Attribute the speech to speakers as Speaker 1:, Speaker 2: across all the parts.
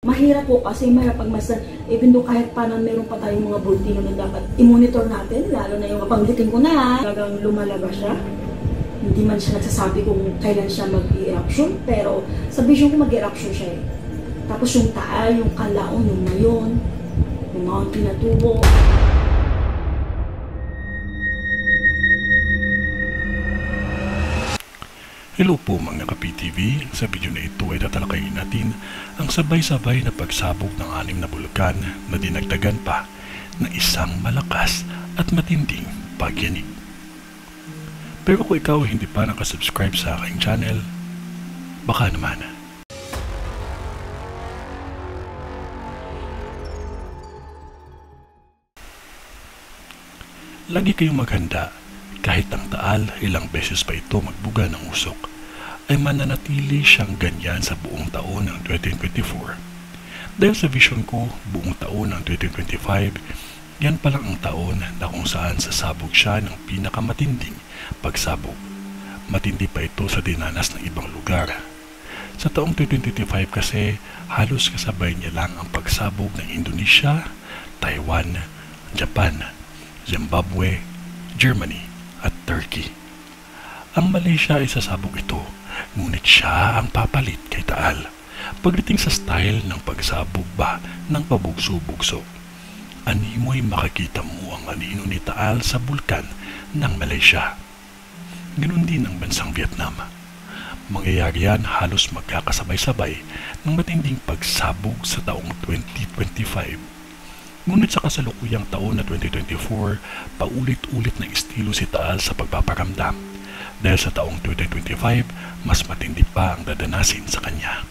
Speaker 1: Mahirap po kasi mahirap pagmasdan, even though kahit paano meron pa tayong mga bultino na dapat i-monitor natin, lalo na yung mapanggitin ko na talagang lumalabas siya. Hindi man siya nagsasabi kung kailan siya mag-eruption, pero sa vision ko mag-eruption siya eh. Tapos yung taal, yung kalaon, yung mayon, yung Mount Pinatubo.
Speaker 2: Hello po mga ka-PTV, sa video na ito ay tatalakayin natin ang sabay-sabay na pagsabog ng 6 na bulkan na dinagdagan pa ng isang malakas at matinding pagyanig. Pero kung ikaw hindi pa nakasubscribe sa aking channel, baka naman. Lagi kayong maghanda. Kahit ang taal, ilang beses pa ito magbuga ng usok, ay mananatili siyang ganyan sa buong taon ng 2024. Dahil sa vision ko, buong taon ng 2025, yan pa lang ang taon na kung saan sasabog siya ng pinakamatinding pagsabog. Matindi pa ito sa dinanas ng ibang lugar. Sa taong 2025 kasi, halos kasabay niya lang ang pagsabog ng Indonesia, Taiwan, Japan, Zimbabwe, Germany, at Turkey. Ang Malaysia ay sasabog ito, ngunit siya ang papalit kay Taal pagdating sa style ng pagsabog ba ng pabugso-bugso. Animoy makikita mo ang anino ni Taal sa bulkan ng Malaysia. Ganun din ang bansang Vietnam. Mangyayari yan halos magkakasabay-sabay ng matinding pagsabog sa taong 2025. Ngunit sa kasalukuyang taon na 2024, paulit-ulit ng estilo si Taal sa pagpaparamdam. Dahil sa taong 2025, mas matindi pa ang dadanasin sa kanya.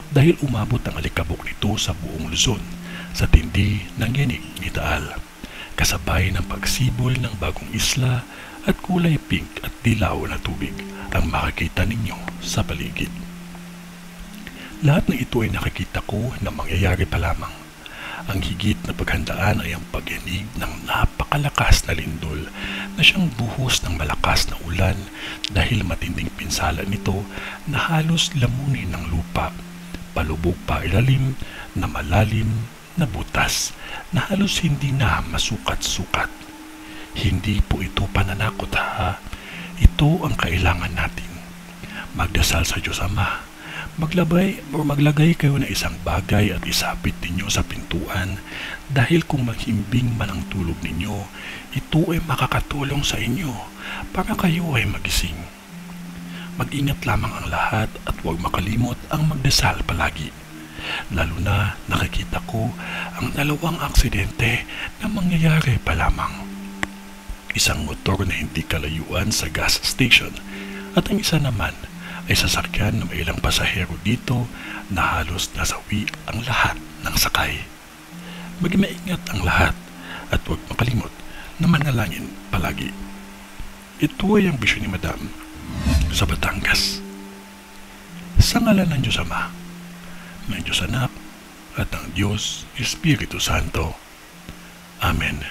Speaker 2: Dahil umabot ang alikabok nito sa buong Luzon, sa tindi ng yanig ni Taal. Kasabay ng pagsibol ng bagong isla at kulay pink at dilaw na tubig ang makikita ninyo sa paligid. Lahat ng ito ay nakikita ko na mangyayari pa lamang. Ang higit na paghandaan ay ang pagyanig ng napakalakas na lindol na siyang buhos ng malakas na ulan dahil matinding pinsala nito na halos lamunin ng lupa, palubog pa ilalim na malalim na butas na halos hindi na masukat-sukat. Hindi po ito pananakot ha, ito ang kailangan natin. Magdasal sa Diyos Ama. Maglagay kayo ng isang bagay at isapit ninyo sa pintuan dahil kung maghimbing man ang tulog ninyo, ito ay makakatulong sa inyo para kayo ay magising. Mag-ingat lamang ang lahat at huwag makalimot ang magdasal palagi. Lalo na nakikita ko ang 2 aksidente na mangyayari pa lamang. Isang motor na hindi kalayuan sa gas station at ang isa naman ay sasakyan na may ilang pasahero dito na halos nasawi ang lahat ng sakay. Maging maingat ang lahat at huwag makalimot na manalangin palagi. Ito ay ang bisyon ni Madam sa Batangas. Sa ngalan ng Diyos Ama, ng Diyos Anak, at ng Diyos Espiritu Santo. Amen.